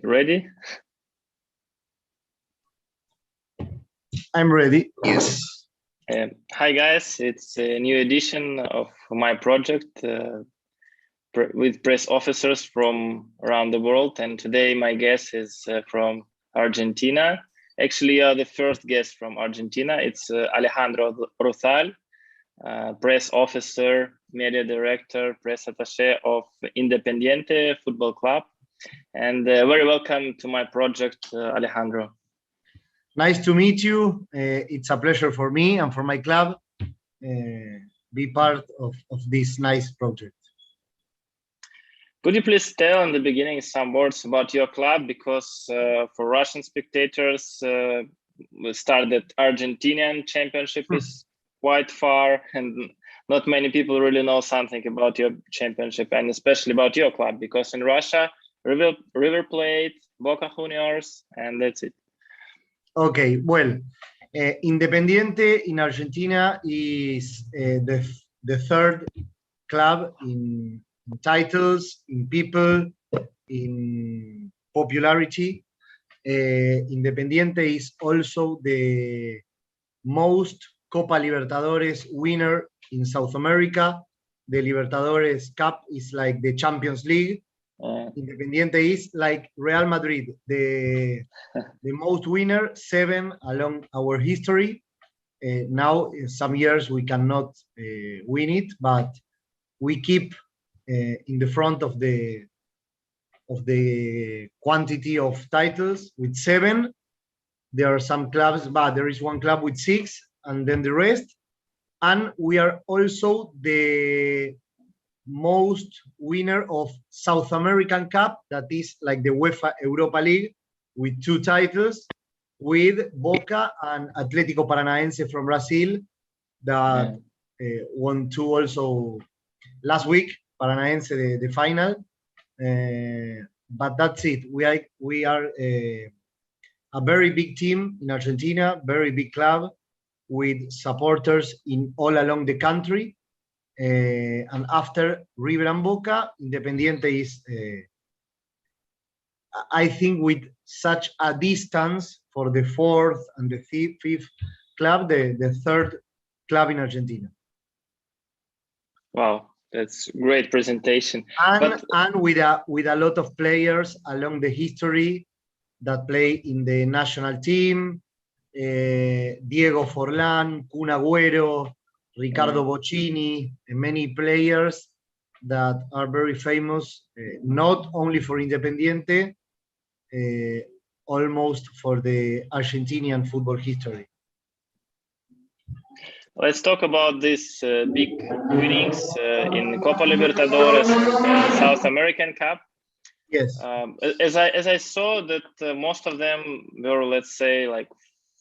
ready? I'm ready. Yes. Hi guys, it's a new edition of my project with press officers from around the world, and today my guest is from Argentina. Actually, the first guest from Argentina. It's Alejandro Ruzal, press officer, media director, press attaché of Independiente Football Club. And very welcome to my project, Alejandro. Nice to meet you. It's a pleasure for me and for my club be part of this nice project. Could you please tell in the beginning some words about your club? Because for Russian spectators, we started Argentinian championship is quite far, and not many people really know something about your championship, and especially about your club, because in Russia, River Plate, Boca Juniors, and that's it. Okay, well, Independiente in Argentina is the third club in titles, in people, in popularity. Independiente is also the most Copa Libertadores winner in South America. The Libertadores Cup is like the Champions League. Independiente is like Real Madrid, the most winner, 7 along our history. Now, in some years we cannot win it, but we keep in the front of the quantity of titles with 7. There are some clubs, but there is one club with 6, and then the rest. And we are also the most winner of South American Cup, that is like the UEFA Europa League, with 2 titles, with Boca and Atlético Paranaense from Brazil, that won 2 also last week. Paranaense the final, but that's it. We are a very big team in Argentina, very big club with supporters in all along the country. And after River and Boca, Independiente is, I think, with such a distance for the 4th and the 5th club, the 3rd club in Argentina. Wow, that's great presentation. And with a lot of players along the history that play in the national team, Diego Forlán, Kun Agüero, Ricardo Bocchini, and many players that are very famous, not only for Independiente, almost for the Argentinian football history. Let's talk about these big winnings in Copa Libertadores and South American Cup. Yes. As I saw that most of them were, let's say, like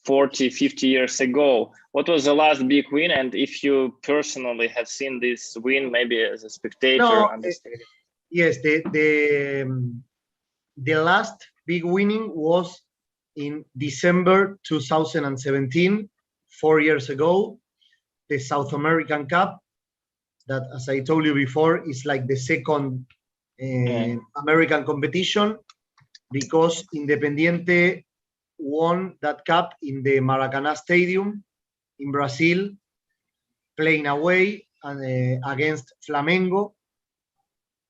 40, 50 years ago. What was the last big win? And if you personally have seen this win, maybe as a spectator? No, yes, the last big winning was in December 2017, 4 years ago, the South American Cup, that, as I told you before, is like the second American competition, because Independiente won that cup in the Maracanã Stadium in Brazil, playing away against Flamengo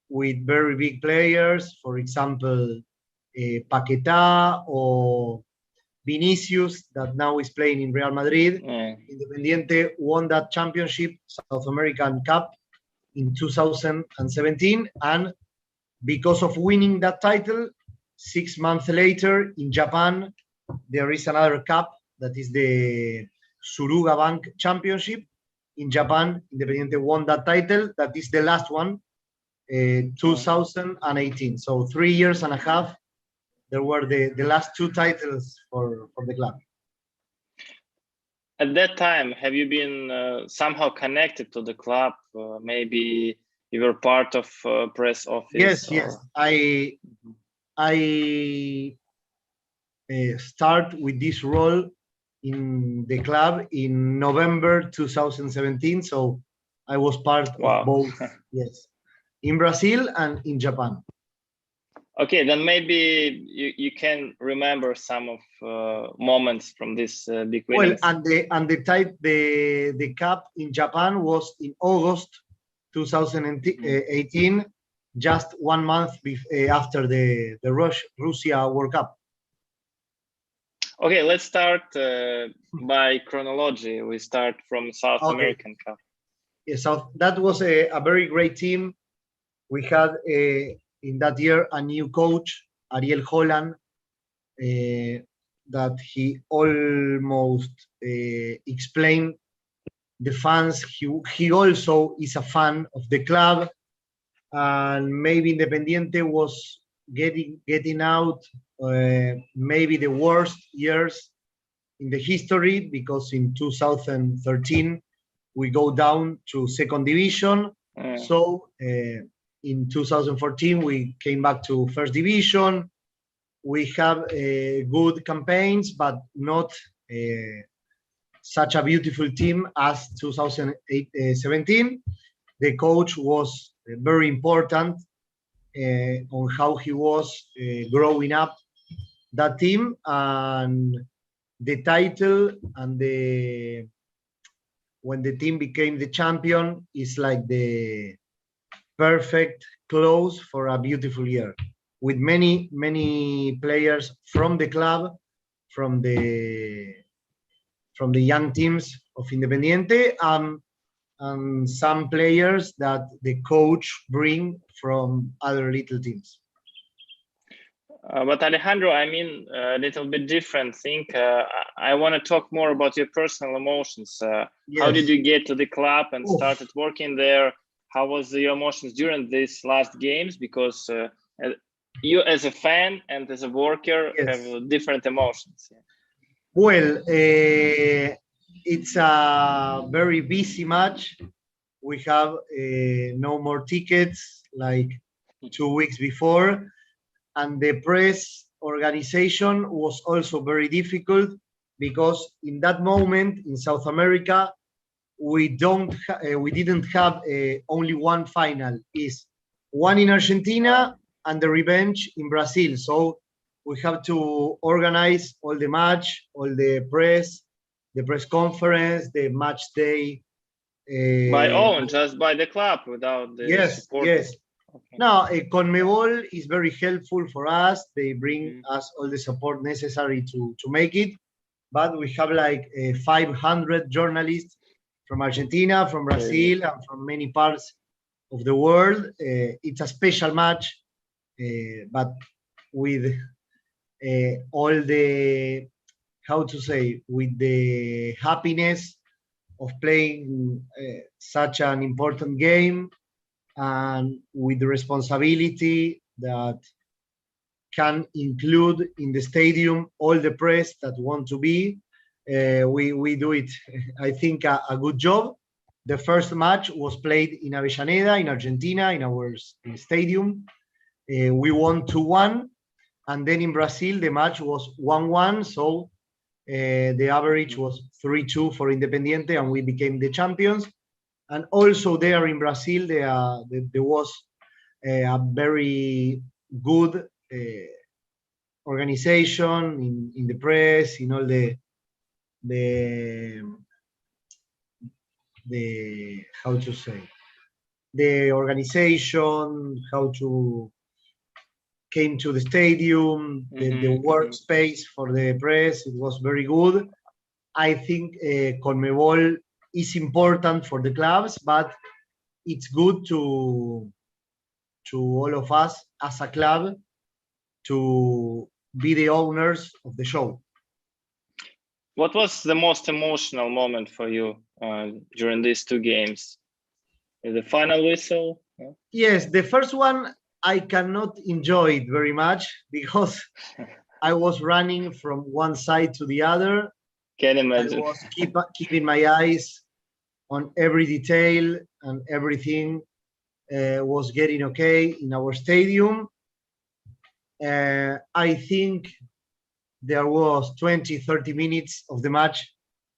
with very big players, for example, Paquetá or Vinicius, that now is playing in Real Madrid. Independiente won that championship, South American Cup, in 2017, and because of winning that title, 6 months later in Japan, there is another cup that is the Suruga Bank Championship. In Japan, Independiente won that title. That is the last one, 2018. So 3 years and a half, there were the last 2 titles for the club. At that time, have you been somehow connected to the club? Maybe you were part of press office? Yes. I start with this role in the club in November 2017. So I was part of both, yes, in Brazil and in Japan. Okay, then maybe you can remember some of moments from this big winnings. Well, the cup in Japan was in August 2018, just 1 month after the Russia World Cup. Okay, let's start by chronology. We start from South American Cup. Yeah, so that was a very great team. We had in that year a new coach, Ariel Holland, that he almost explained the fans. He also is a fan of the club, and maybe Independiente was getting out maybe the worst years in the history, because in 2013 we go down to second division. So in 2014 we came back to first division. We have good campaigns, but not such a beautiful team as 2017. The coach was very important on how he was growing up that team, and the title and when the team became the champion is like the perfect close for a beautiful year, with many players from the club, from the young teams of Independiente, and some players that the coach bring from other little teams. But Alejandro, I mean, a little bit different thing. I want to talk more about your personal emotions. Yes. How did you get to the club and started working there? How was your emotions during these last games? Because you as a fan and as a worker have different emotions. Well, it's a very busy match. We have no more tickets like 2 weeks before. And the press organization was also very difficult, because in that moment in South America, we didn't have only one final. Is one in Argentina and the revenge in Brazil. So we have to organize all the match, all the press conference, the match day. Just by the club, without the support. Yes. Okay. Now, CONMEBOL is very helpful for us. They bring us all the support necessary to make it. But we have like 500 journalists from Argentina, from Brazil, and from many parts of the world. It's a special match, but with all the, with the happiness of playing such an important game, and with the responsibility that can include in the stadium all the press that want to be. We do it, I think, a good job. The first match was played in Avellaneda, in Argentina, in our stadium. We won 2-1, and then in Brazil, the match was 1-1, so the average was 3-2 for Independiente, and we became the champions. And also there in Brazil, there was a very good organization in the press, in all the the organization, how to came to the stadium, the workspace for the press. It was very good. I think CONMEBOL is important for the clubs, but it's good to all of us as a club to be the owners of the show. What was the most emotional moment for you during these two games? The final whistle? Yes, the first one I cannot enjoy it very much, because I was running from one side to the other. Can imagine. I was keeping my eyes on every detail, and everything was getting okay in our stadium. I think there was 20-30 minutes of the match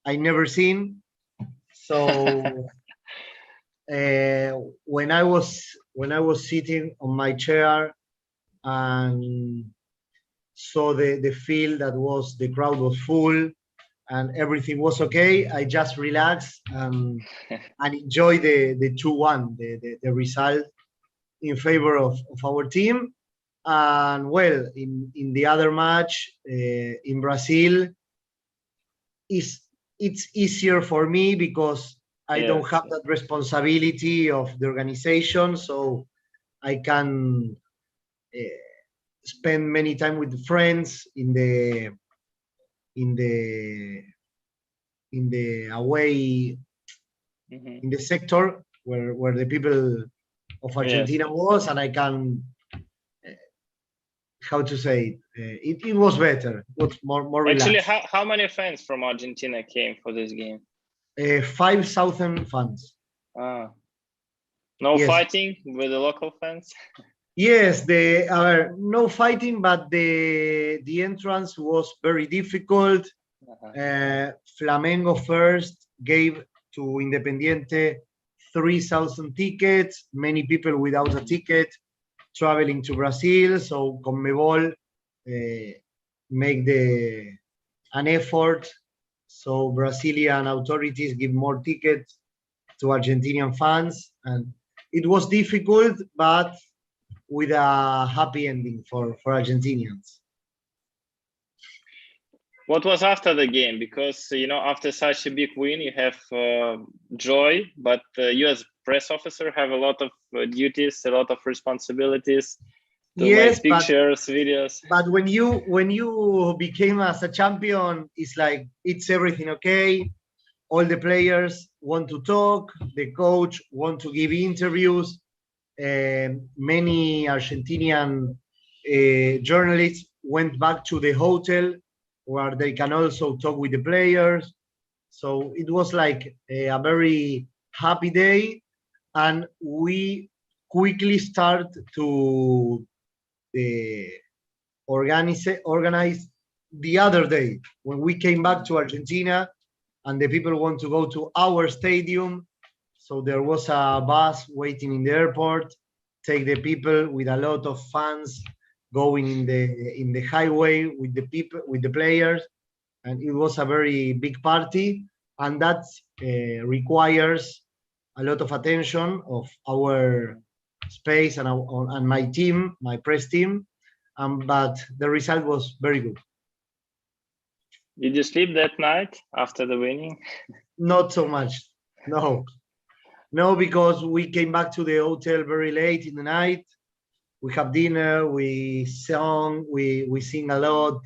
I never seen. So when I was sitting on my chair and saw the field the crowd was full and everything was okay. I just relaxed and enjoy the 2-1, the result in favor of our team. And well, in the other match in Brazil, it's easier for me because I don't have that responsibility of the organization, so I can spend many time with friends in the away in the sector where the people of Argentina was, and I can how to say it was better. It was more relaxed. Actually, how many fans from Argentina came for this game? 5,000 fans. No fighting with the local fans? Yes, no fighting, but the entrance was very difficult. Flamengo first gave to Independiente 3,000 tickets, many people without a ticket traveling to Brazil, so CONMEBOL make an effort, so Brazilian authorities give more tickets to Argentinian fans, and it was difficult, but with a happy ending for Argentinians. What was after the game? Because, you know, after such a big win, you have joy, but you as press officer have a lot of duties, a lot of responsibilities to make pictures, videos. But when you became as a champion, it's like, it's everything okay. All the players want to talk, the coach want to give interviews. Many Argentinian journalists went back to the hotel where they can also talk with the players. So it was like a very happy day, and we quickly start to organize the other day when we came back to Argentina and the people want to go to our stadium. So there was a bus waiting in the airport, take the people with a lot of fans going in the highway with the people, with the players, and it was a very big party, and that requires a lot of attention of our space and my team, my press team, but the result was very good. Did you sleep that night after the winning? Not so much, no, because we came back to the hotel very late in the night. We have dinner, we sing a lot.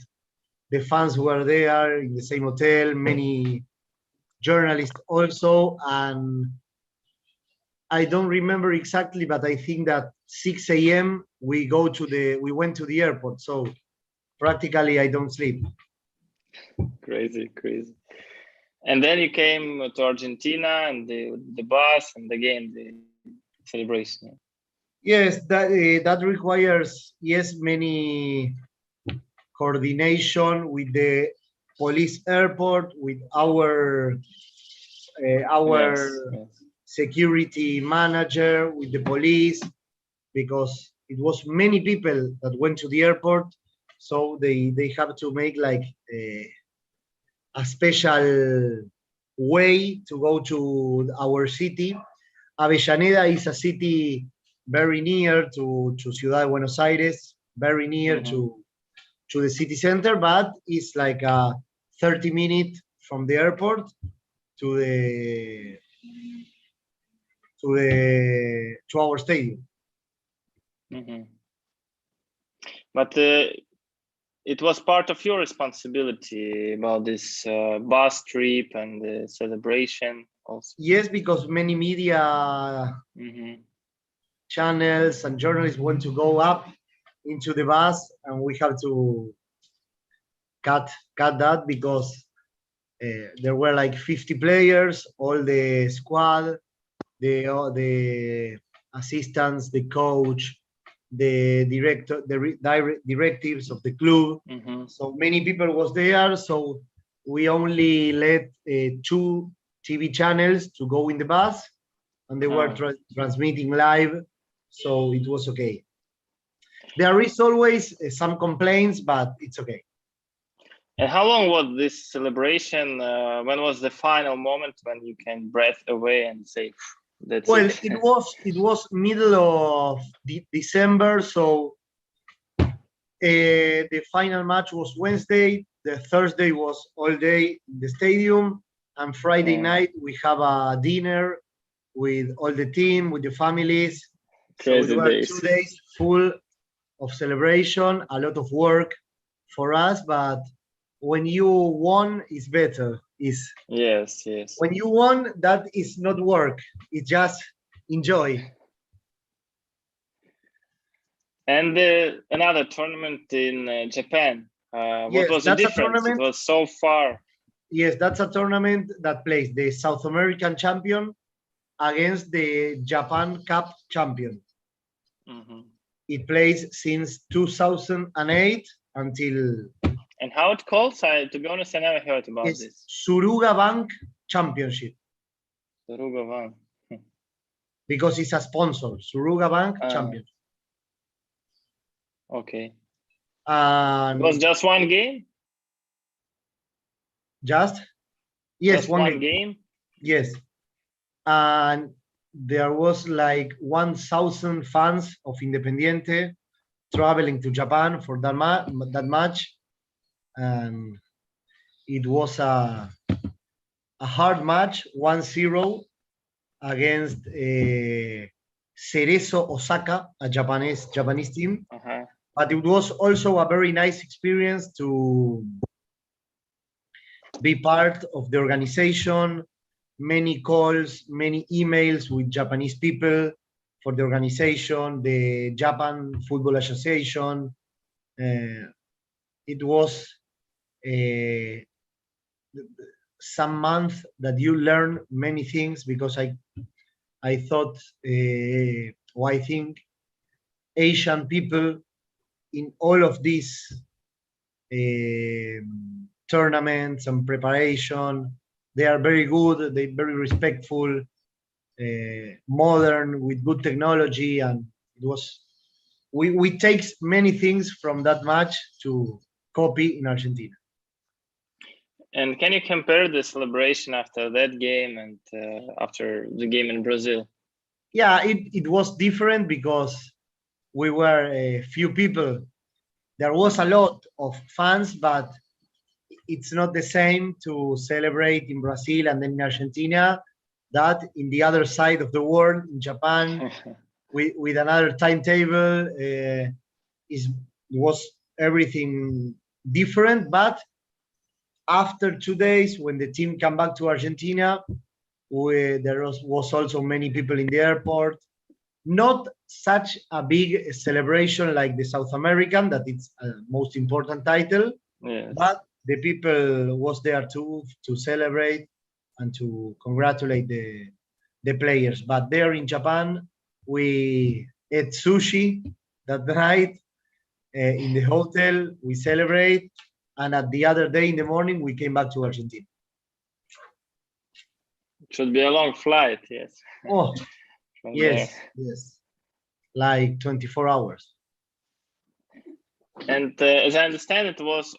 The fans were there in the same hotel, many journalists also, and I don't remember exactly, but I think that 6 a.m. we went to the airport, so practically I don't sleep. Crazy. And then you came to Argentina and the bus and the game, the celebration. Yes, that requires many coordination with the police airport, with our security manager, with the police, because it was many people that went to the airport, so they have to make like a special way to go to our city. Avellaneda is a city very near to Ciudad de Buenos Aires, very near to the city center, but it's like a 30-minute from the airport to our stadium. But it was part of your responsibility about this bus trip and the celebration also. Yes, because many media channels and journalists want to go up into the bus, and we have to cut that because there were like 50 players, all the squad, the assistants, the coach, the director, the directives of the club. So many people was there, so we only let 2 TV channels to go in the bus, and they were transmitting live, so it was okay. There is always some complaints, but it's okay. And how long was this celebration? When was the final moment when you can breathe away and say, "That's well, it"? it was middle of December, so the final match was Wednesday. The Thursday was all day in the stadium, and Friday night we have a dinner with all the team, with the families. Crazy so it were days. 2 days full of celebration, a lot of work for us, but when you won, it's better. Yes. When you won, that is not work. It's just enjoy. And another tournament in Japan. What Yes, was the that's a difference? It tournament. was so far. Yes, that's a tournament that plays the South American champion against the Japan Cup champion. It plays since 2008 until. And how it calls? To be honest, I never heard about this. Suruga Bank Championship. Suruga Bank. Because it's a sponsor. Suruga Bank Championship. Okay. It was just one game? Yes, just one game. Yes. And there was like 1,000 fans of Independiente traveling to Japan for that match. And it was a hard match, 1-0 against Cerezo Osaka, a Japanese team. But it was also a very nice experience to be part of the organization. Many calls, many emails with Japanese people for the organization, the Japan Football Association. It was some month that you learn many things, because I thought, I think Asian people in all of these tournaments and preparation, they are very good, they're very respectful, modern, with good technology, and it was, we take many things from that match to copy in Argentina. And can you compare the celebration after that game and after the game in Brazil? Yeah, it was different because we were a few people. There was a lot of fans, but it's not the same to celebrate in Brazil and then in Argentina, that in the other side of the world, in Japan, with another timetable. It was everything different, but after 2 days, when the team came back to Argentina, there was also many people in the airport. Not such a big celebration like the South American, that it's a most important title, but the people was there too to celebrate and to congratulate the players. But there in Japan, we ate sushi that night in the hotel. We celebrate, and at the other day in the morning, we came back to Argentina. It should be a long flight, yes. Oh, yes, like 24 hours. And as I understand, it was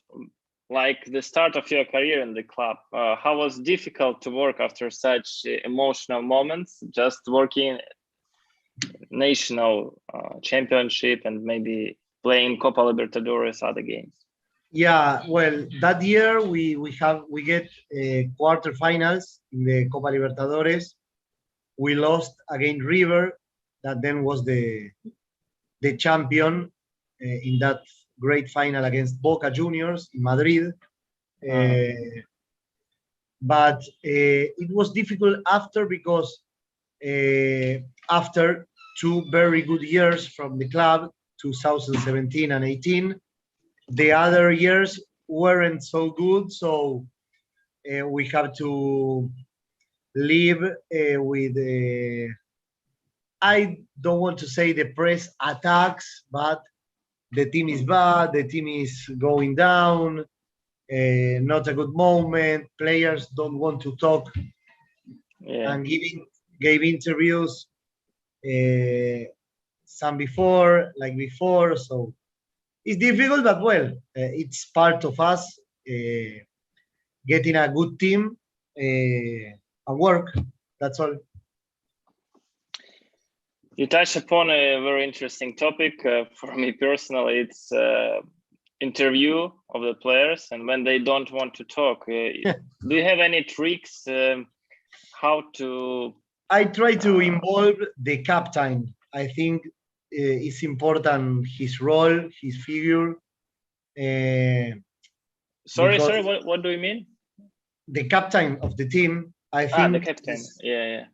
like the start of your career in the club. How was it difficult to work after such emotional moments, just working national championship and maybe playing Copa Libertadores, other games? Yeah, well, that year we get quarterfinals in the Copa Libertadores. We lost against River, that then was the champion in that great final against Boca Juniors in Madrid. But it was difficult after, because after 2 very good years from the club, 2017 and 18, the other years weren't so good, so we have to live with I don't want to say the press attacks, but the team is bad, the team is going down, not a good moment, players don't want to talk and give interviews some like before. So it's difficult, but well, it's part of us getting a good team and work. That's all. You touched upon a very interesting topic. For me personally, it's interview of the players and when they don't want to talk. Do you have any tricks how to? I try to involve the captain. I think it's important, his role, his figure. Sorry, what do you mean? The captain of the team, I think the captain.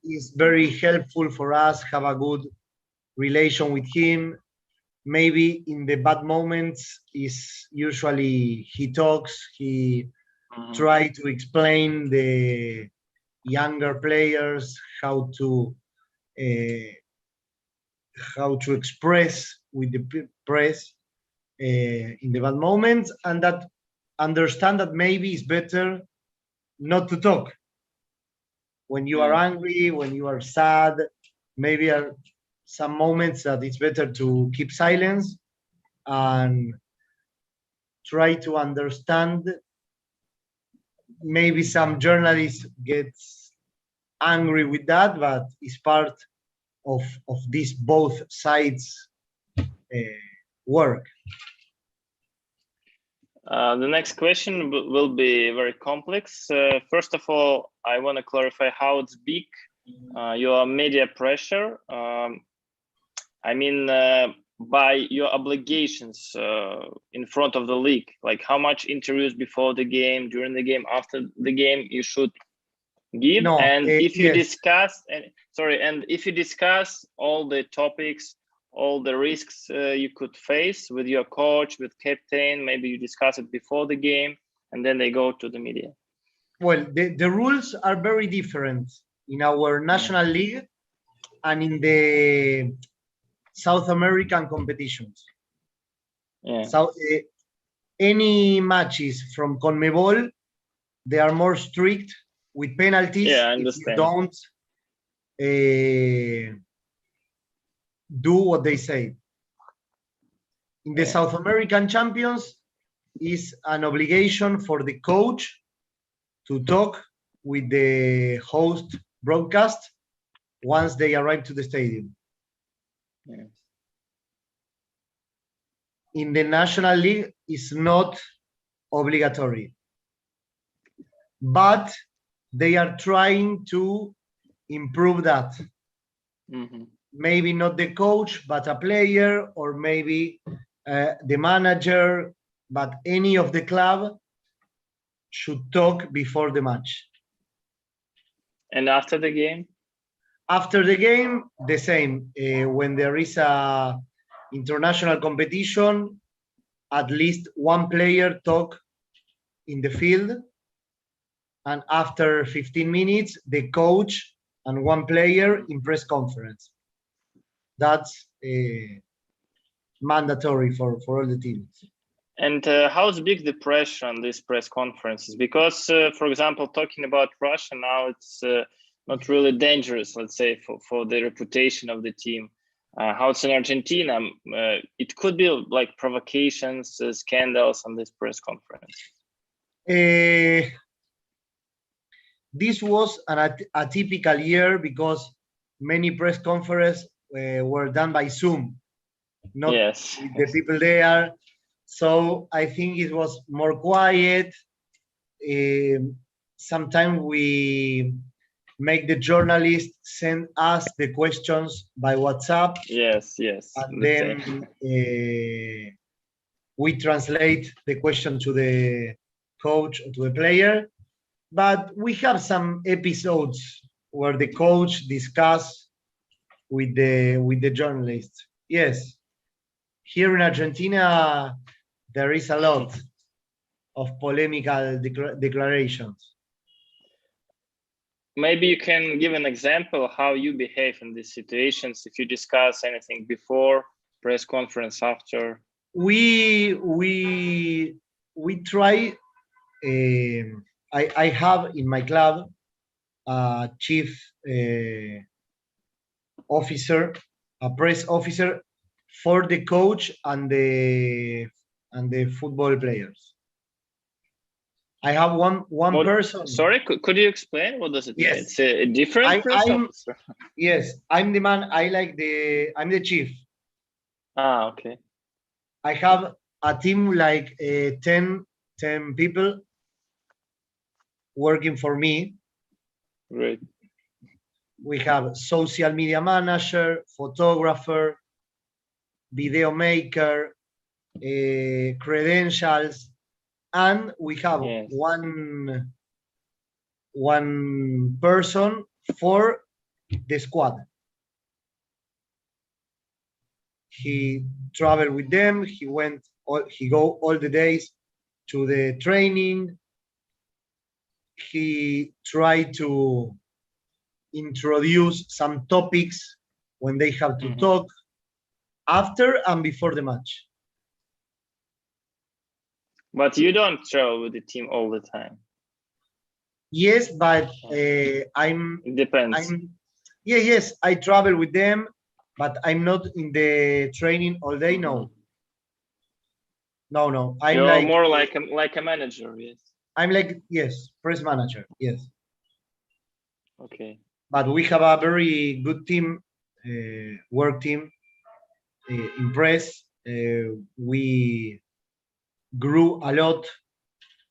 is very helpful for us, have a good relation with him. Maybe in the bad moments is usually he talks, he try to explain the younger players how to express with the press in the bad moments, and that understand that maybe it's better not to talk when you are angry, when you are sad. Maybe are some moments that it's better to keep silence and try to understand. Maybe some journalists get angry with that, but it's part of this both sides work. The next question will be very complex. First of all, I want to clarify how it's big your media pressure. I mean, by your obligations in front of the league, like how much interviews before the game, during the game, after the game you should give. No, and if you yes. discuss, and if you discuss all the topics, all the risks you could face with your coach, with captain, maybe you discuss it before the game and then they go to the media. Well, the rules are very different in our national league and in the South American competitions. So any matches from CONMEBOL, they are more strict with penalties if you don't do what they say. In the South American champions, is an obligation for the coach to talk with the host broadcast once they arrive to the stadium. In the National League, it's not obligatory, but they are trying to improve that. Maybe not the coach, but a player, or maybe the manager, but any of the club should talk before the match. And after the game? After the game, the same. When there is a international competition, at least one player talk in the field, and after 15 minutes, the coach and one player in press conference. That's mandatory for all the teams. And how's big the pressure on these press conferences? Because, for example, talking about Russia now, it's not really dangerous, let's say, for the reputation of the team. How it's in Argentina, it could be like provocations, scandals on this press conference. This was an atypical year because many press conferences were done by Zoom, not with the people there. So I think it was more quiet. Sometimes we make the journalists send us the questions by WhatsApp. Yes. And then we translate the question to the coach or to the player. But we have some episodes where the coach discuss with the journalists. Yes, here in Argentina, there is a lot of polemical declarations. Maybe you can give an example how you behave in these situations, if you discuss anything before press conference, after. We try. I have in my club a chief officer, a press officer for the coach and the football players. I have one person. Sorry, could you explain what does it mean? Yes. It's a different press officer. Yes, I'm the man. I'm the chief. Okay. I have a team like 10 people working for me. Great. We have social media manager, photographer, video maker, credentials, and we have one person for the squad. He traveled with them. He go all the days to the training. He tried to introduce some topics when they have to talk after and before the match. But you don't travel with the team all the time. Yes, but It depends. Yes, I travel with them, but I'm not in the training all day. No. You're like more like a manager. Yes. I'm like, yes, press manager. Yes. Okay. But we have a very good team, work team in press. We grew a lot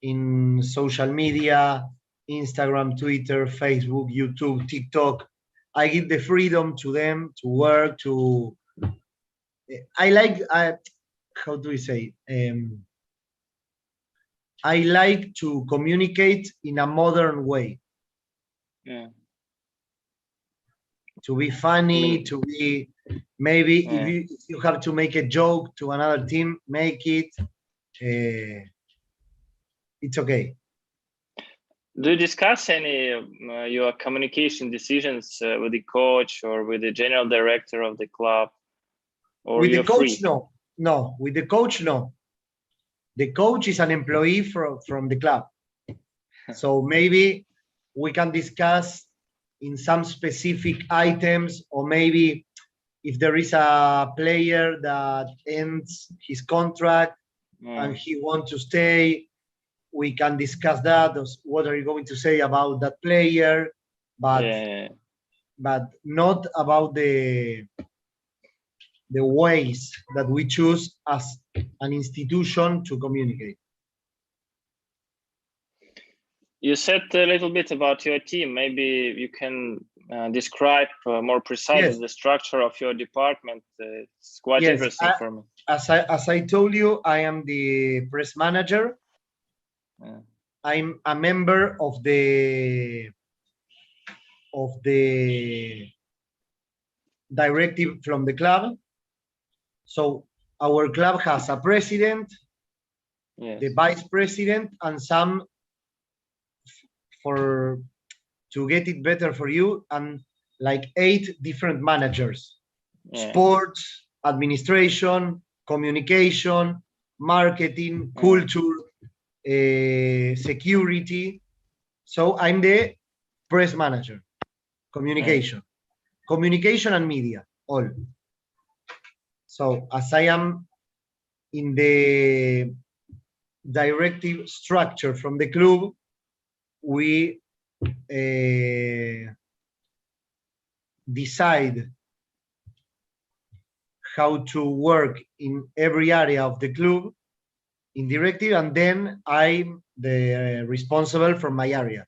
in social media, Instagram, Twitter, Facebook, YouTube, TikTok. I give the freedom to them to work, how do we say? I like to communicate in a modern way. Yeah. To be funny, to be maybe if you have to make a joke to another team, make it. It's okay. Do you discuss any your communication decisions with the coach or with the general director of the club? Or with the coach, free? No. With the coach, no. The coach is an employee from the club. So maybe we can discuss in some specific items, or maybe if there is a player that ends his contract and he wants to stay, we can discuss that. What are you going to say about that player? But not about the ways that we choose as an institution to communicate. You said a little bit about your team. Maybe you can describe more precisely the structure of your department. It's quite interesting for me. As I told you, I am the press manager. I'm a member of the directive from the club. So our club has a president, the vice president, and some, to get it better for you, and like 8 different managers: sports, administration, communication, marketing, culture, security. So I'm the press manager, communication and media, all. So as I am in the directive structure from the club, we decide how to work in every area of the club in directive, and then I'm the responsible for my area.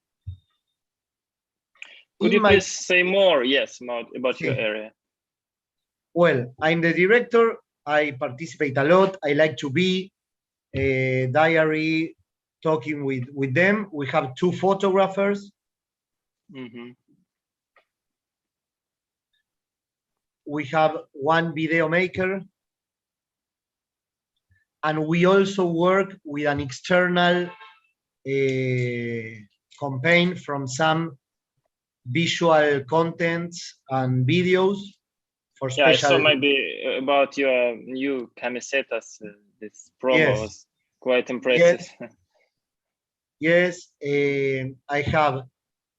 Could you please say more, about your area? Well, I'm the director. I participate a lot. I like to be diary, talking with them. We have 2 photographers. We have 1 video maker. And we also work with an external campaign from some visual contents and videos for special. I saw maybe about your new camisetas. This promo was quite impressive. Yes, I have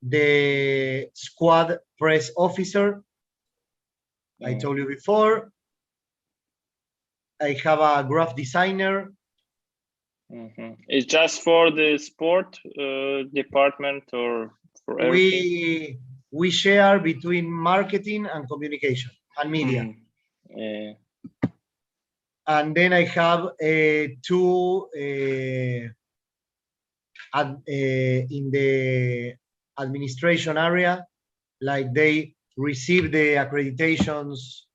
the squad press officer. I told you before. I have a graph designer. It's just for the sport department or for everything? We share between marketing and communication and media. Yeah. And then I have two in the administration area, like they receive the accreditations.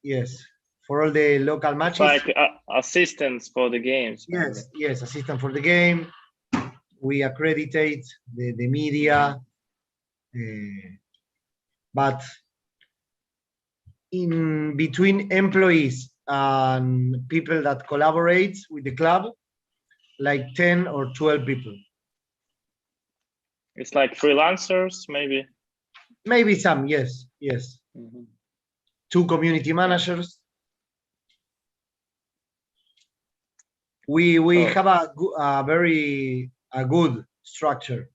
Yes, for all the local matches. It's like assistants for the games. Yes, yes, assistant for the game. We accreditate the media, but in between employees and people that collaborate with the club, like 10 or 12 people. It's like freelancers, maybe? Maybe some, yes, yes. 2 community managers. We have a very good structure.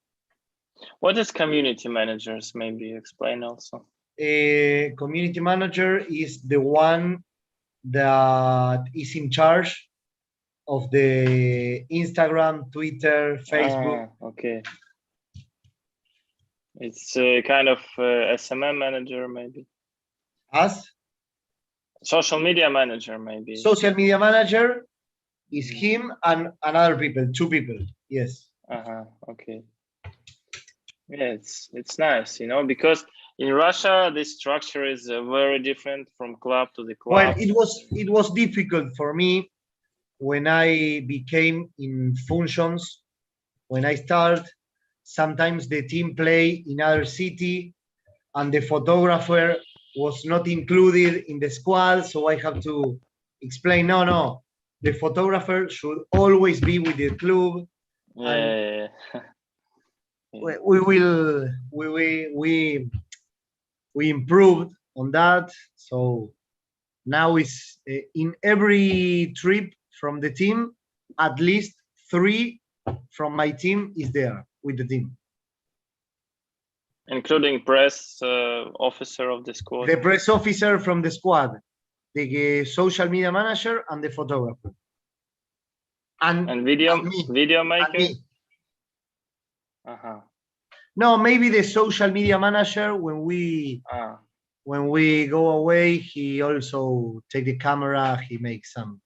What is community managers? Maybe explain also. A community manager is the one that is in charge of the Instagram, Twitter, Facebook. Okay. It's a kind of SMM manager, maybe. Us? Social media manager, maybe. Social media manager is him and another people, 2 people. Yes. Okay. Yeah, it's nice, you know, because in Russia this structure is very different from club to the club. Well, it was difficult for me when I became in functions. When I start, sometimes the team play in other city, and the photographer was not included in the squad, so I have to explain. No, the photographer should always be with the club. Yeah. We improved on that, so now it's in every trip from the team, at least 3 from my team is there with the team, including press officer of the squad. The press officer from the squad, the social media manager, and the photographer, and video maker. And me. No, maybe the social media manager, when we go away, he also take the camera, he makes some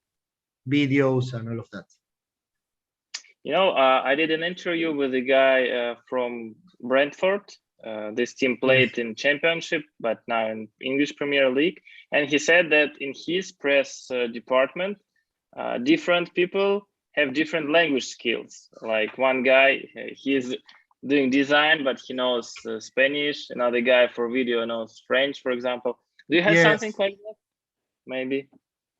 videos and all of that. You know, I did an interview with a guy from Brentford. This team played in Championship, but now in English Premier League. And he said that in his press department, different people have different language skills. Like one guy, he's doing design, but he knows Spanish. Another guy for video knows French, for example. Do you have something like that? Maybe?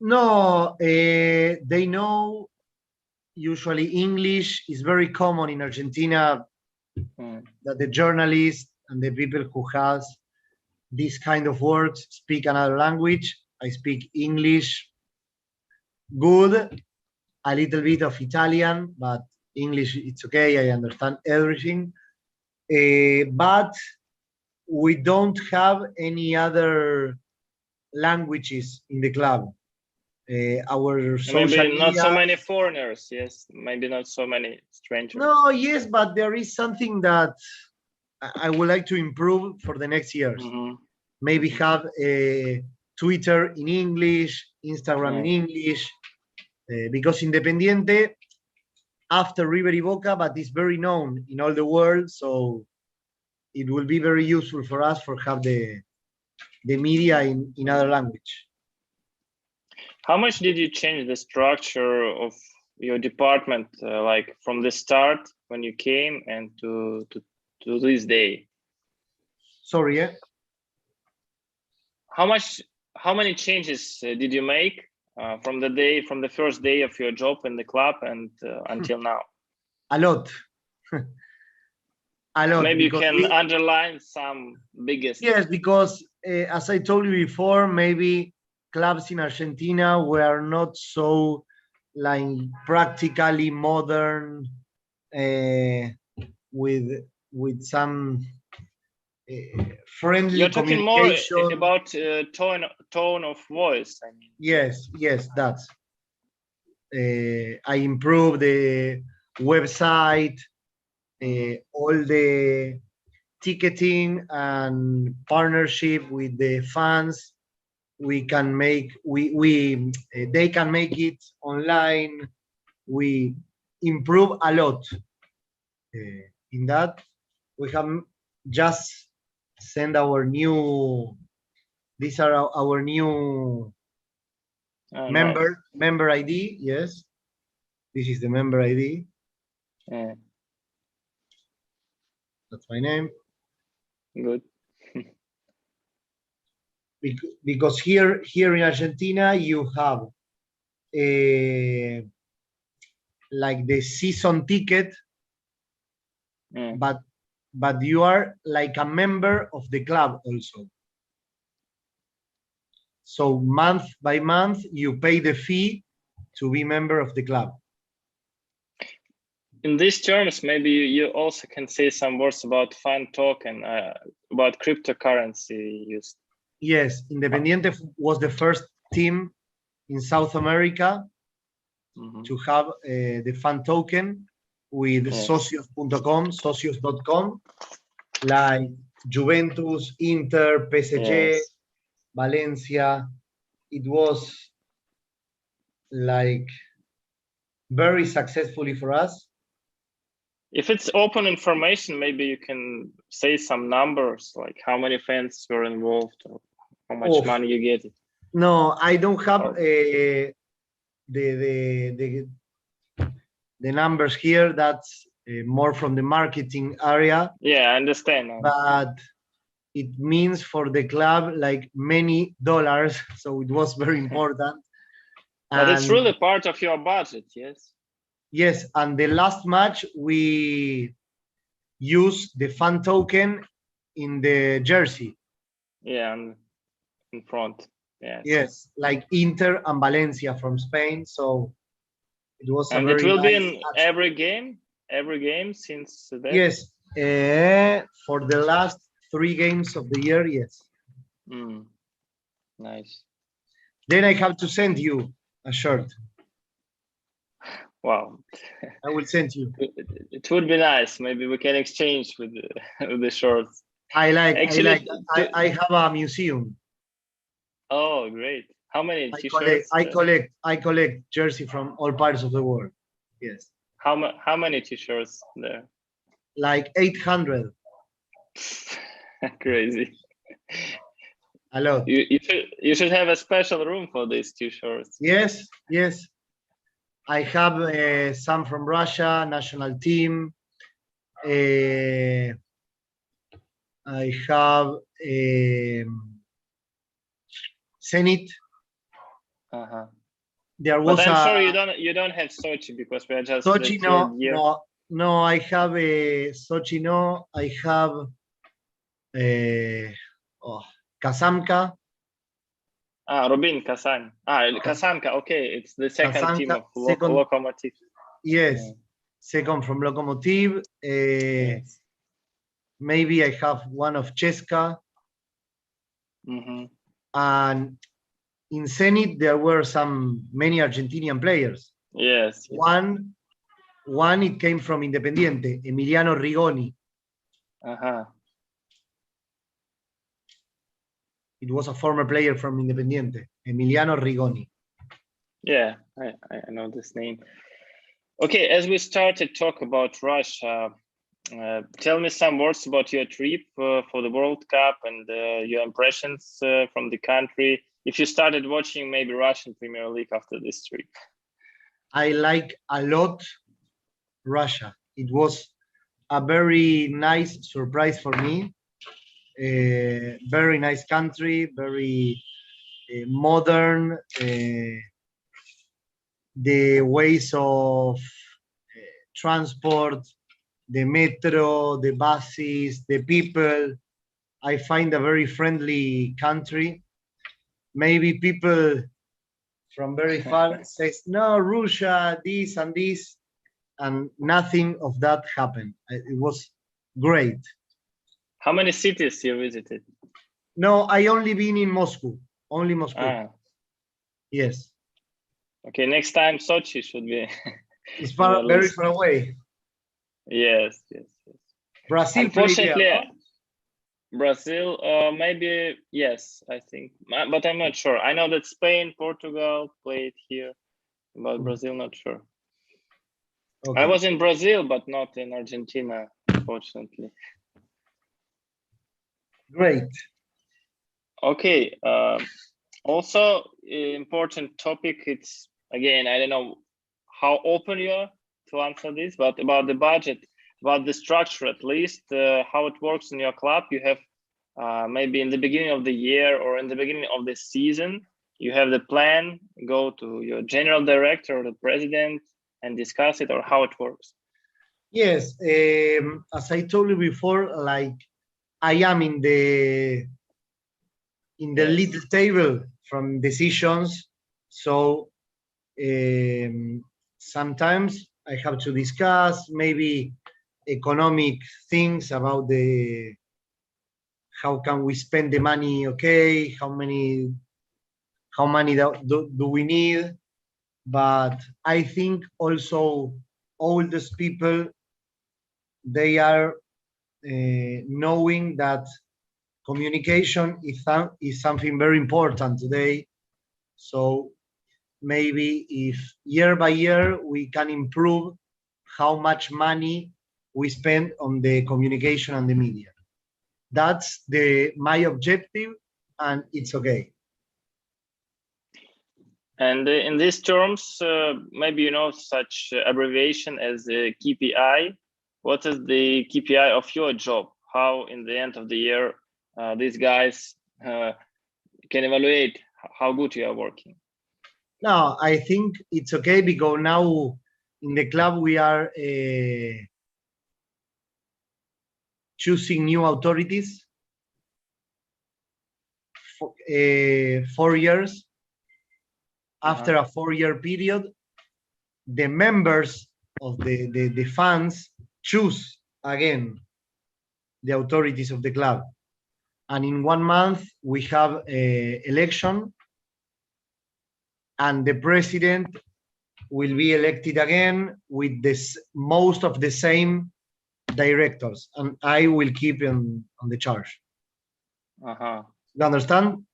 No, they know usually English is very common in Argentina, that the journalists and the people who has this kind of words speak another language. I speak English good, a little bit of Italian, but English, it's okay, I understand everything. But we don't have any other languages in the club. Our social maybe not media, so many foreigners, yes, maybe not so many strangers. No, yes, but there is something that I would like to improve for the next years. Maybe have a Twitter in English, Instagram in English, because Independiente, after River y Boca, but it's very known in all the world, so it will be very useful for us for have the media in other language. How much did you change the structure of your department, like from the start when you came and to this day? Sorry, yeah. How many changes did you make from the first day of your job in the club and until now? A lot. A lot. Maybe you can underline some biggest. Yes, because as I told you before, maybe clubs in Argentina were not so like practically modern, with some friendly You're talking more communication. about tone of voice. I mean. Yes, that's. I improved the website, all the ticketing and partnership with the fans. We can make they can make it online. We improve a lot in that. We have just sent our new. These are our new member ID. Yes, this is the member ID. Yeah. That's my name. Good. Because here in Argentina you have like the season ticket, but you are like a member of the club also. So month by month you pay the fee to be member of the club. In these terms, maybe you also can say some words about fan token, about cryptocurrency used. Yes, Independiente was the first team in South America to have the fan token with socios.com, like Juventus, Inter, PSG, Valencia. It was like very successfully for us. If it's open information, maybe you can say some numbers, like how many fans were involved or how much money you get. No, I don't have the numbers here. That's more from the marketing area. Yeah, I understand. But it means for the club like many dollars, so it was very important. But it's really part of your budget, yes? Yes, and the last match we used the fan token in the jersey. Yeah, in front. Yeah. Yes, like Inter and Valencia from Spain. So it was and a very it will nice be in action. every game since that? Yes, for the last 3 games of the year, yes. Nice. Then I have to send you a shirt. Wow. I will send you. It would be nice. Maybe we can exchange with the shorts. I have a museum. Oh, great. How many t-shirts? I collect jersey from all parts of the world. Yes. How many t-shirts there? Like 800. Crazy. A lot. You should have a special room for these t-shirts. Yes. I have some from Russia, national team. I have Zenit. There was but I'm sure you don't have Sochi because we are just Sochi. No. I have Sochi. No, I have Kazanka. Rubin Kazan. Kazanka. Okay, it's the second team of Lokomotiv. Yes, second from Lokomotiv. Yes. Maybe I have one of Cheska. And in Zenit there were many Argentinian players. Yes. One it came from Independiente, Emiliano Rigoni. It was a former player from Independiente, Emiliano Rigoni. Yeah, I know this name. Okay, as we started talk about Russia, tell me some words about your trip for the World Cup and your impressions from the country. If you started watching maybe Russian Premier League after this trip. I like a lot Russia. It was a very nice surprise for me. Very nice country, very modern. The ways of transport, the metro, the buses, the people. I find a very friendly country. Maybe people from very far says, no, Russia, this and this, and nothing of that happened. It was great. How many cities you visited? No, I only been in Moscow. Only Moscow. Ah, Yes. okay. Next time Sochi should be. It's in your very list. far away. Yes. Brazil Unfortunately, played there, no? Brazil, maybe yes, I think, but I'm not sure. I know that Spain, Portugal played here, but Brazil, not sure. Okay. I was in Brazil, but not in Argentina, unfortunately. Great. Okay. Also, important topic. It's again, I don't know how open you are to answer this, but about the budget, about the structure, at least how it works in your club. You have maybe in the beginning of the year or in the beginning of the season, you have the plan, go to your general director or the president and discuss it, or how it works. Yes, as I told you before, like I am in the Yes. little table from decisions, so sometimes I have to discuss maybe economic things about the how can we spend the money, okay, how many do we need, but I think also all these people, they are knowing that communication is something very important today. So maybe if year by year we can improve how much money we spend on the communication and the media. That's my objective, and it's okay. And in these terms, maybe you know such abbreviation as KPI. What is the KPI of your job? How in the end of the year these guys can evaluate how good you are working? No, I think it's okay because now in the club we are choosing new authorities for 4 years. After a 4-year period, the members of the fans choose again the authorities of the club. And in 1 month, we have an election, and the president will be elected again with most of the same directors, and I will keep on the charge. You understand?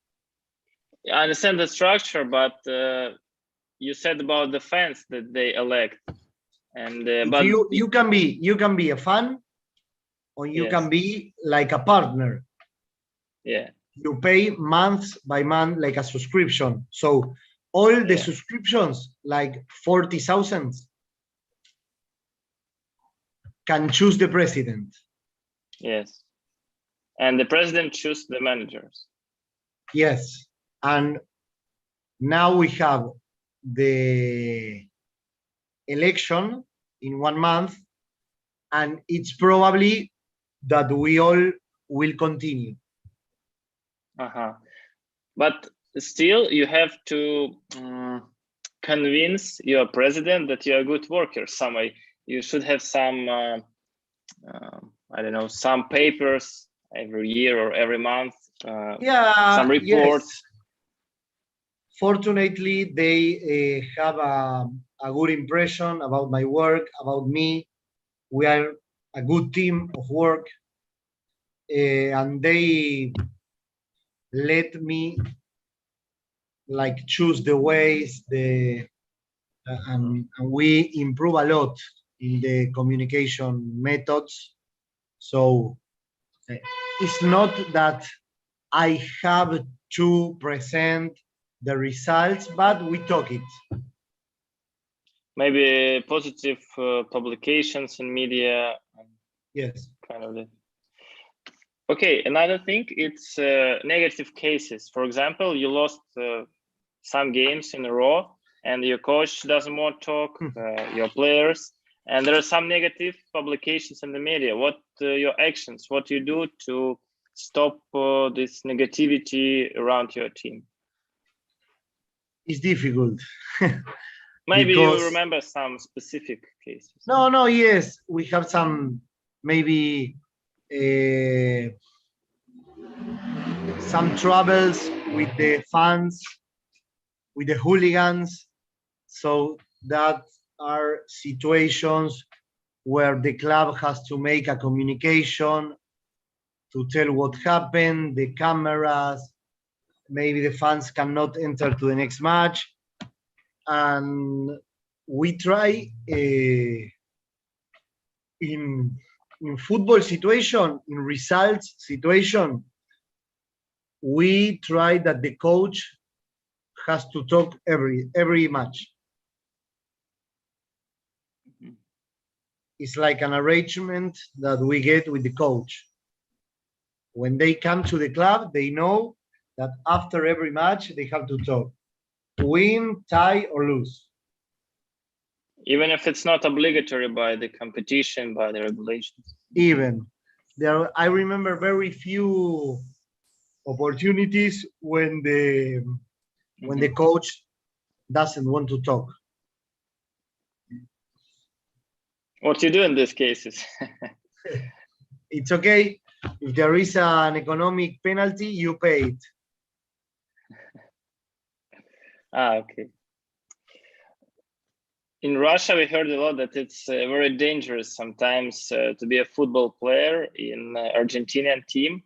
I understand the structure, but you said about the fans that they elect, and but you can be a fan, or you can be like a partner. Yeah. You pay month by month like a subscription. So all the subscriptions, like 40,000, can choose the president. Yes. And the president choose the managers. Yes. And now we have the election in 1 month, and it's probably that we all will continue. But still, you have to convince your president that you're a good worker. Some way, you should have some, I don't know, some papers every year or every month. Some reports. Yes. Fortunately, they have a good impression about my work, about me. We are a good team of work, and they let me like choose the ways, and we improve a lot in the communication methods. So it's not that I have to present the results, but we talk it. Maybe positive publications in media. Yes. Kind of it. Okay, another thing, it's negative cases. For example, you lost some games in a row and your coach doesn't want to talk, your players, and there are some negative publications in the media. What your actions, what you do to stop this negativity around your team? It's difficult. Maybe you remember some specific cases. No, yes, we have some maybe some troubles with the fans, with the hooligans. So that are situations where the club has to make a communication to tell what happened, the cameras, maybe the fans cannot enter to the next match. And we try in football situation, in results situation, we try that the coach has to talk every match. It's like an arrangement that we get with the coach. When they come to the club, they know that after every match, they have to talk. Win, tie, or lose. Even if it's not obligatory by the competition, by the regulations. Even. I remember very few opportunities when the coach doesn't want to talk. What do you do in these cases? It's okay. If there is an economic penalty, you pay it. Okay. In Russia, we heard a lot that it's very dangerous sometimes to be a football player in Argentinian team.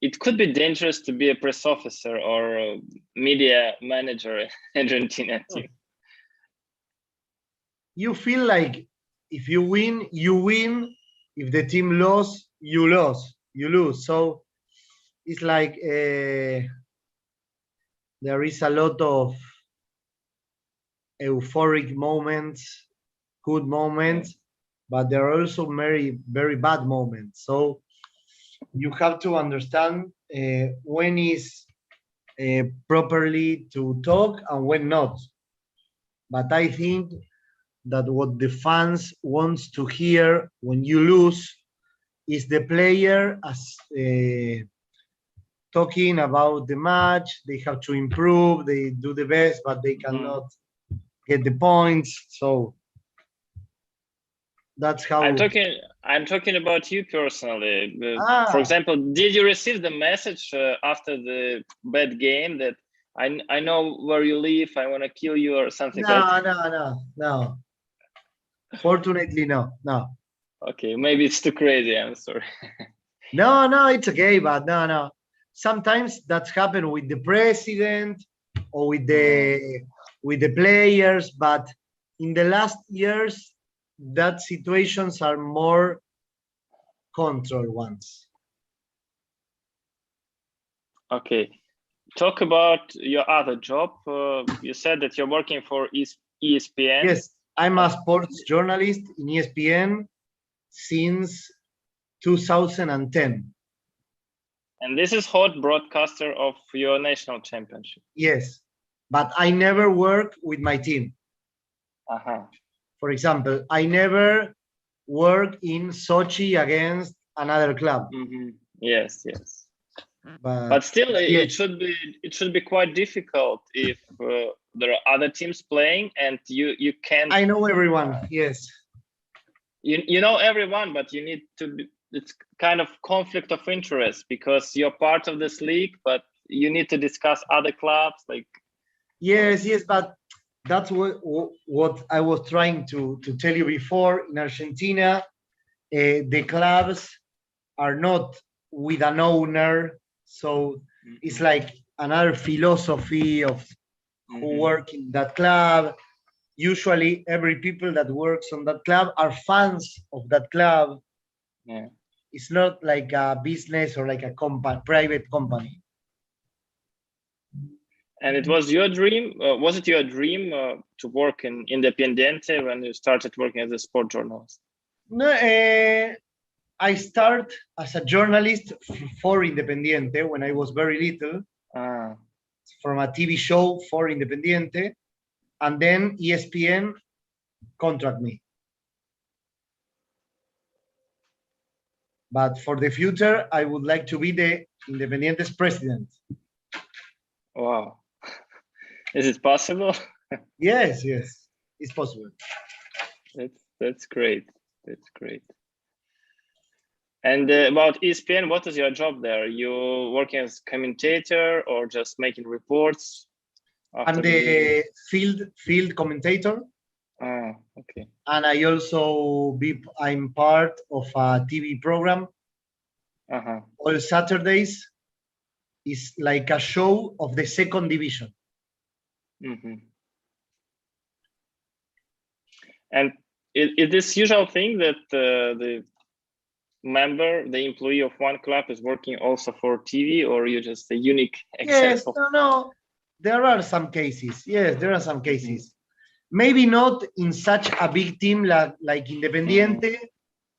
It could be dangerous to be a press officer or media manager in Argentinian team. You feel like if you win, you win. If the team lost, you lose. So it's like there is a lot of euphoric moments, good moments, but there are also very, very bad moments. So you have to understand when is properly to talk and when not. But I think that what the fans wants to hear when you lose is the player as talking about the match. They have to improve, they do the best, but they cannot get the points. So that's how I'm talking about you personally. For example, did you receive the message after the bad game that I know where you live, I want to kill you or something like that? No. Fortunately, no. Okay, maybe it's too crazy, I'm sorry. No, it's okay, but no. Sometimes that's happened with the president or with the players, but in the last years, that situations are more controlled ones. Okay. Talk about your other job. You said that you're working for ESPN. Yes, I'm a sports journalist in ESPN since 2010. And this is hot broadcaster of your national championship. Yes, but I never work with my team. For example, I never work in Sochi against another club. Yes. But still, it should be quite difficult if there are other teams playing and you can't. I know everyone. Yes. You know everyone, but you need to be. It's kind of conflict of interest because you're part of this league, but you need to discuss other clubs. Like. Yes, but that's what I was trying to tell you before. In Argentina, the clubs are not with an owner, so it's like another philosophy of who work in that club. Usually, every people that works on that club are fans of that club. Yeah, it's not like a business or like a private company. And it was your dream? Was it your dream to work in Independiente when you started working as a sport journalist? No, I started as a journalist for Independiente when I was very little, from a TV show for Independiente, and then ESPN contract me. But for the future, I would like to be the Independiente's president. Wow. Is it possible? Yes, it's possible. That's great. That's great. And about ESPN, what is your job there? You working as commentator or just making reports? I'm the field commentator. Ah, okay. And I also I'm part of a TV program. All Saturdays is like a show of the second division. And is this usual thing that the employee of one club is working also for TV, or you just a unique example? Yes, no, there are some cases. Yes, there are some cases. Maybe not in such a big team like Independiente,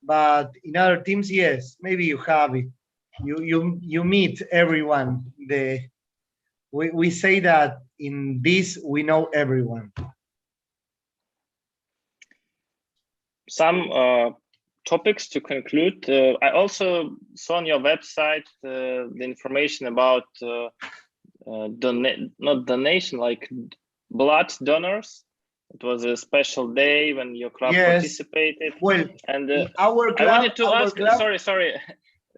but in other teams, yes. Maybe you have it. You meet everyone. We say that in this we know everyone. Some topics to conclude. I also saw on your website the information about not donation, like blood donors. It was a special day when your club participated. Well, and our club, I wanted to ask. Club, sorry,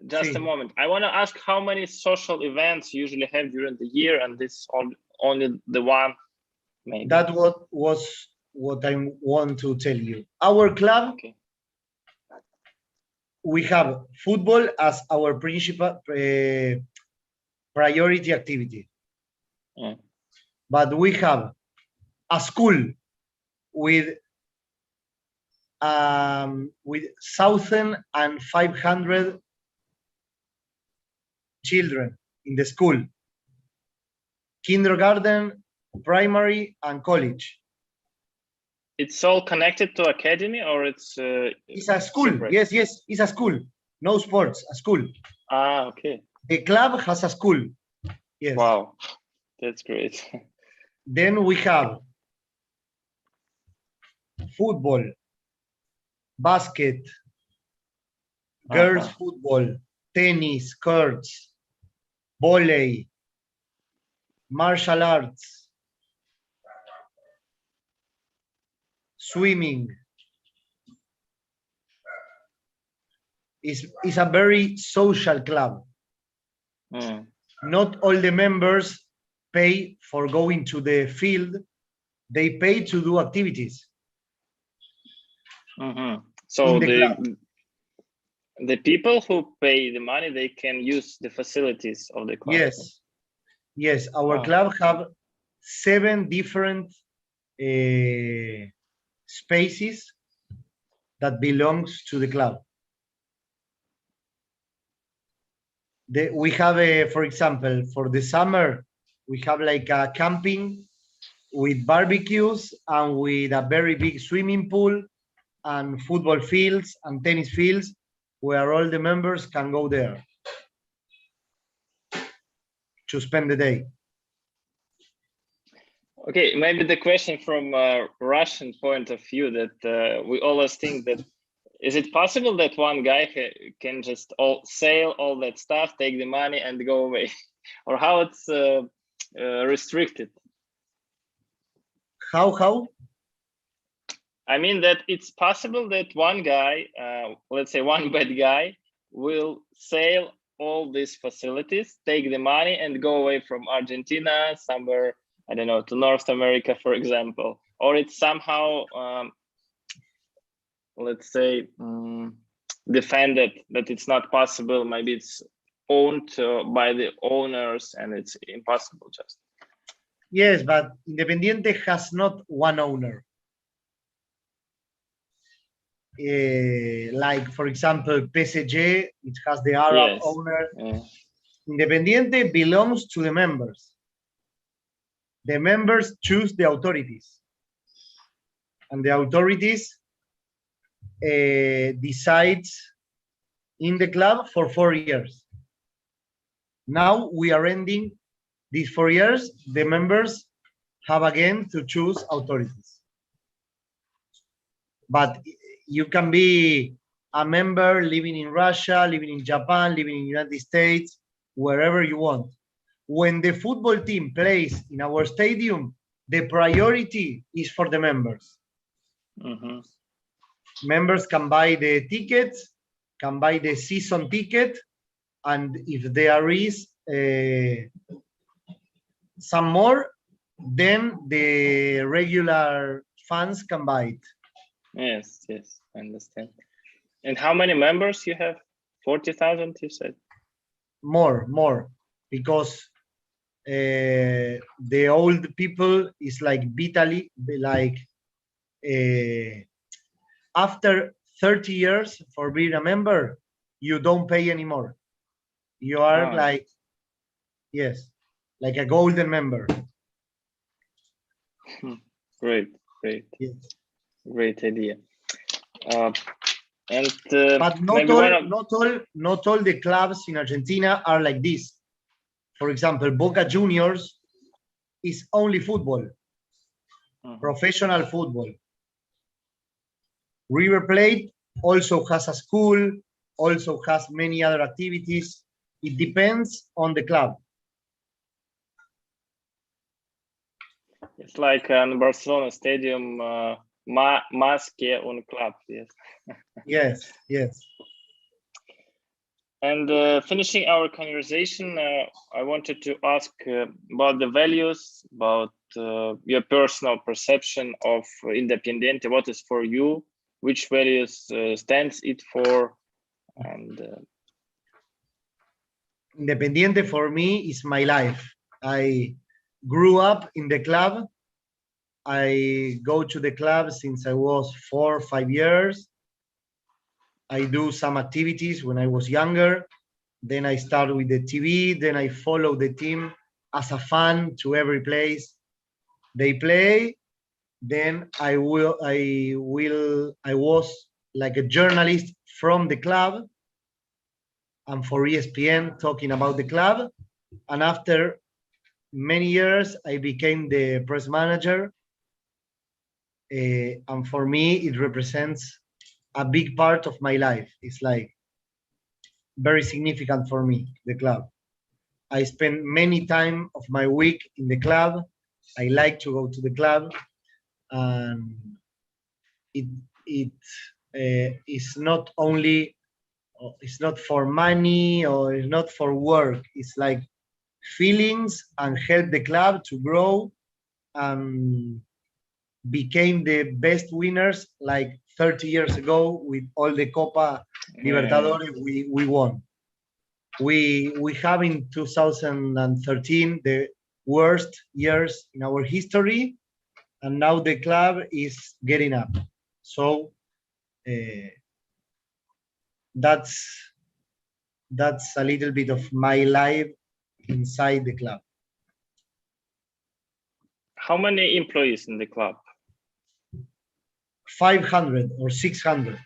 just a moment. I want to ask how many social events you usually have during the year, and this only the one. Maybe. That was what I want to tell you. Our club, we have football as our principal priority activity. But we have a school with 1,500 children in the school, kindergarten, primary, and college. It's all connected to academy, or it's a school. Separate? Yes, it's a school. No sports, a school. Ah, okay. The club has a school. Yes. Wow, that's great. Then we have football, basket, girls football, tennis, curts, volley, martial arts, swimming. It's a very social club. Not all the members pay for going to the field. They pay to do activities. So the people who pay the money, they can use the facilities of the club. Yes. Our club have 7 different spaces that belongs to the club. We have for example, for the summer, we have like a camping with barbecues and with a very big swimming pool and football fields and tennis fields where all the members can go there to spend the day. Okay, maybe the question from a Russian point of view that we always think that, is it possible that one guy can just sell all that stuff, take the money and go away? Or how it's restricted? How? I mean that it's possible that one guy, let's say one bad guy, will sell all these facilities, take the money and go away from Argentina, somewhere, I don't know, to North America, for example. Or it's somehow, let's say, defended that it's not possible. Maybe it's owned by the owners and it's impossible just. Yes, but Independiente has not one owner. Like, for example, PSG, it has the Arab owner. Independiente belongs to the members. The members choose the authorities. And the authorities decides in the club for 4 years. Now we are ending these 4 years. The members have again to choose authorities. But you can be a member living in Russia, living in Japan, living in the United States, wherever you want. When the football team plays in our stadium, the priority is for the members. Members can buy the tickets, can buy the season ticket, and if there is some more, then the regular fans can buy it. Yes, yes, I understand. And how many members you have? 40,000, you said? More, because the old people is like vitally, like after 30 years for being a member, you don't pay anymore. You are like, yes, like a golden member. Great, great, yes. Great idea. But not all the clubs in Argentina are like this. For example, Boca Juniors is only football, professional football. River Plate also has a school, also has many other activities. It depends on the club. It's like an Barcelona stadium, más que un club, yes. Yes, yes. And finishing our conversation, I wanted to ask about the values, about your personal perception of Independiente. What is for you? Which values stands it for? And Independiente for me is my life. I grew up in the club. I go to the club since I was 4 or 5 years. I do some activities when I was younger. Then I start with the TV. Then I follow the team as a fan to every place they play. Then I was like a journalist from the club and for ESPN talking about the club. And after many years, I became the press manager. And for me, it represents a big part of my life. It's like very significant for me, the club. I spend many time of my week in the club. I like to go to the club, and it is not only, it's not for money or it's not for work. It's like feelings and help the club to grow and became the best winners like 30 years ago with all the Copa Libertadores we won. We have in 2013 the worst years in our history, and now the club is getting up. So that's a little bit of my life inside the club. How many employees in the club? 500 or 600.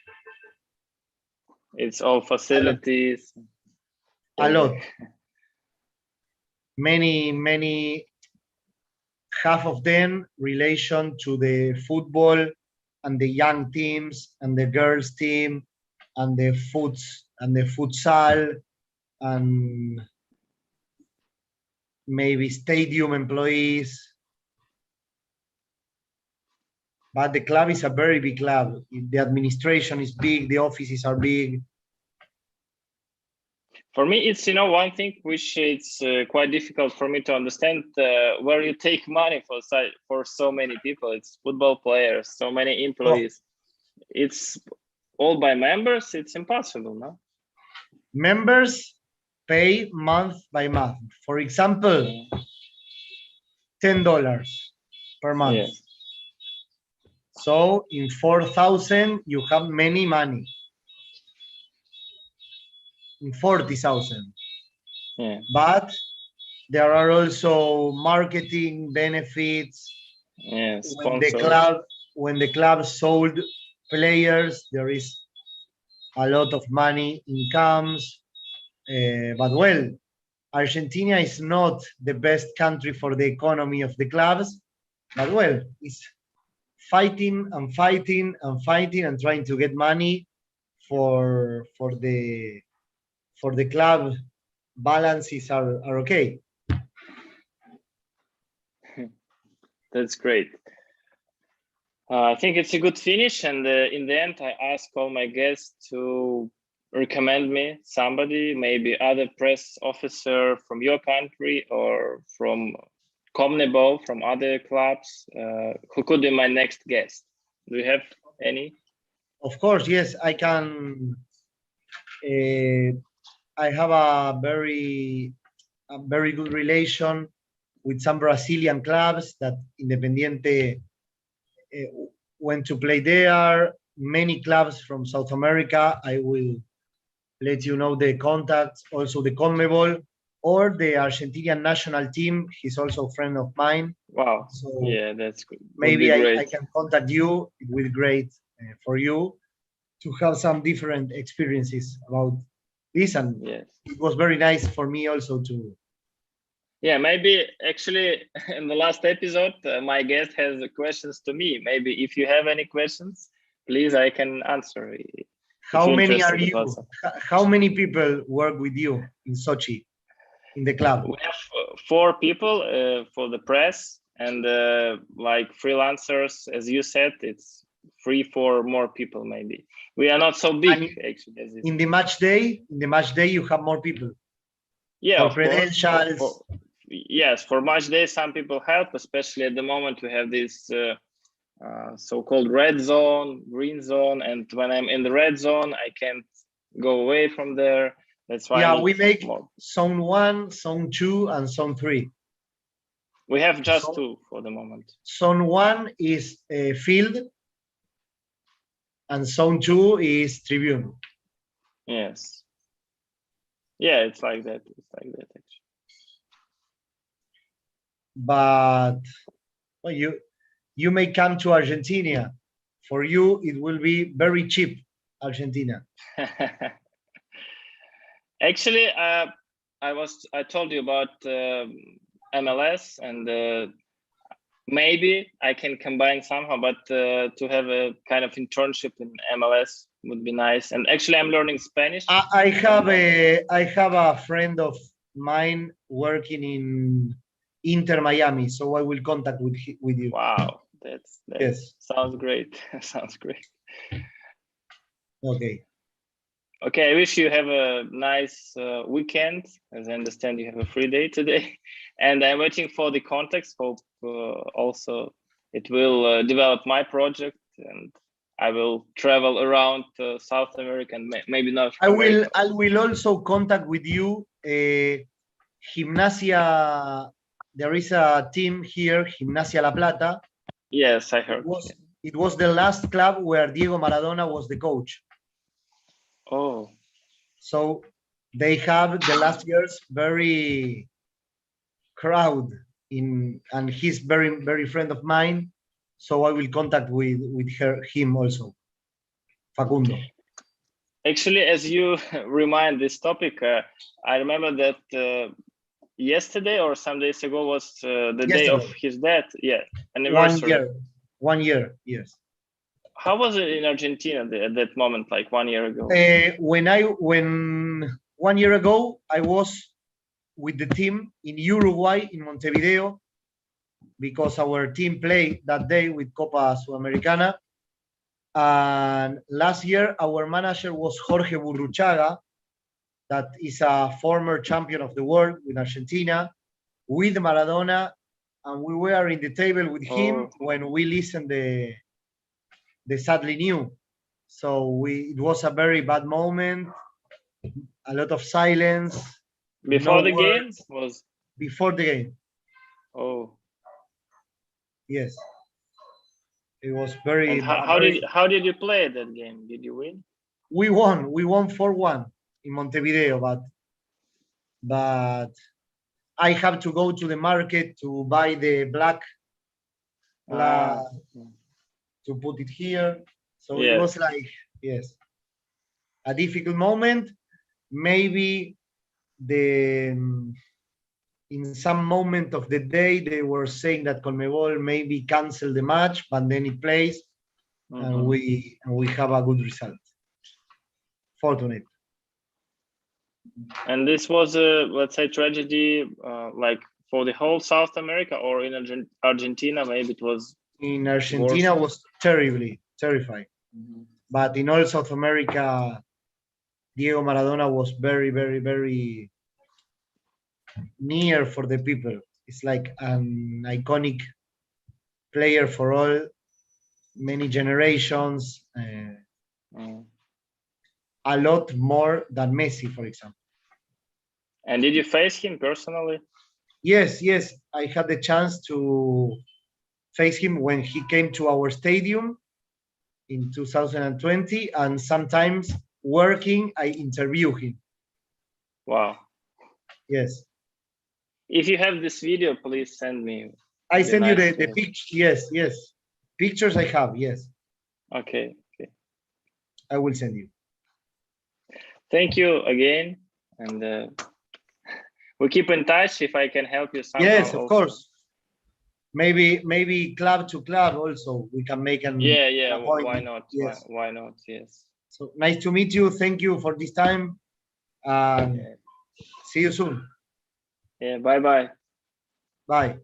It's all facilities. A lot. Many, half of them relation to the football and the young teams and the girls team and the futsal and maybe stadium employees. But the club is a very big club. The administration is big, the offices are big. For me, it's, one thing which it's quite difficult for me to understand where you take money for so many people. It's football players, so many employees. Oh. It's all by members. It's impossible, no? Members pay month by month. For example, $10 per month. Yes. So in 4,000, you have many money. In 40,000. Yeah. But there are also marketing benefits. Yes. When the club sold players, there is a lot of money incomes. But well, Argentina is not the best country for the economy of the clubs. But well, it's fighting and fighting and fighting and trying to get money for the club. Balances are okay. That's great. I think it's a good finish, and in the end, I ask all my guests to recommend me somebody, maybe other press officer from your country or from CONMEBOL, from other clubs, who could be my next guest? Do you have any? Of course, yes, I can. I have a very good relation with some Brazilian clubs that Independiente went to play there. Many clubs from South America. I will let you know the contacts, also the CONMEBOL or the Argentinian national team. He's also a friend of mine. Wow. So yeah, that's good. Maybe I can contact you. It will be great for you to have some different experiences about this. And yes, it was very nice for me also to. Yeah, maybe actually in the last episode, my guest has questions to me. Maybe if you have any questions, please, I can answer. How many are you? Also. How many people work with you in Sochi, in the club? We have 4 people for the press, and like freelancers, as you said, it's 3-4 more people maybe. We are not so big actually. In the match day, you have more people. Yeah, for credentials. Yes, for match day, some people help, especially at the moment we have this so-called red zone, green zone, and when I'm in the red zone, I can't go away from there. That's why we make zone 1, zone 2, and zone 3. We have just 2 for the moment. Zone 1 is field, and zone 2 is tribune. Yes. Yeah, it's like that. It's like that actually. But well, you may come to Argentina. For you, it will be very cheap, Argentina. Actually, I told you about MLS, and maybe I can combine somehow, but to have a kind of internship in MLS would be nice. And actually, I'm learning Spanish. I have a friend of mine working in Inter Miami, so I will contact with you. Wow, that's yes. Sounds great. Sounds great. Okay. Okay, I wish you have a nice weekend. As I understand, you have a free day today, and I'm waiting for the context. Hope also it will develop my project, and I will travel around South America and maybe North America. I will also contact with you. Gimnasia. There is a team here, Gimnasia La Plata. Yes, I heard. It was the last club where Diego Maradona was the coach. Oh. So they have the last years very crowd and he's very friend of mine. So I will contact with him also, Facundo. Actually, as you remind this topic, I remember that yesterday or some days ago was the day of his death. Yeah, anniversary. 1 year, yes. How was it in Argentina at that moment, like 1 year ago? When 1 year ago, I was with the team in Uruguay, in Montevideo, because our team played that day with Copa Sudamericana. And last year, our manager was Jorge Burruchaga, that is a former champion of the world with Argentina, with Maradona, and we were in the table with him when we listened the sadly new. So it was a very bad moment, a lot of silence. Before the game was? Before the game. Oh. Yes. It was very. And how did you play that game? Did you win? We won 4-1 in Montevideo, but I have to go to the market to buy the black to put it here. So it was like, yes, a difficult moment. Maybe in some moment of the day, they were saying that CONMEBOL maybe cancel the match, but then it plays, and we have a good result. Fortunate. And this was a, let's say, tragedy, like for the whole South America, or in Argentina, maybe it was. In Argentina was terrifying, but in all South America, Diego Maradona was very, very, very near for the people. It's like an iconic player for all, many generations, a lot more than Messi, for example. And did you face him personally? Yes, yes. I had the chance to face him when he came to our stadium in 2020, and sometimes working, I interview him. Wow. Yes. If you have this video, please send me. I send you the picture. Yes, yes. Pictures I have, yes. Okay, okay. I will send you. Thank you again. And we keep in touch if I can help you somehow. Yes, of also. course. Maybe club to club also. We can make an appointment. Why not? Yes. Why not? Yes. So nice to meet you. Thank you for this time. See you soon. Yeah, bye-bye. Bye.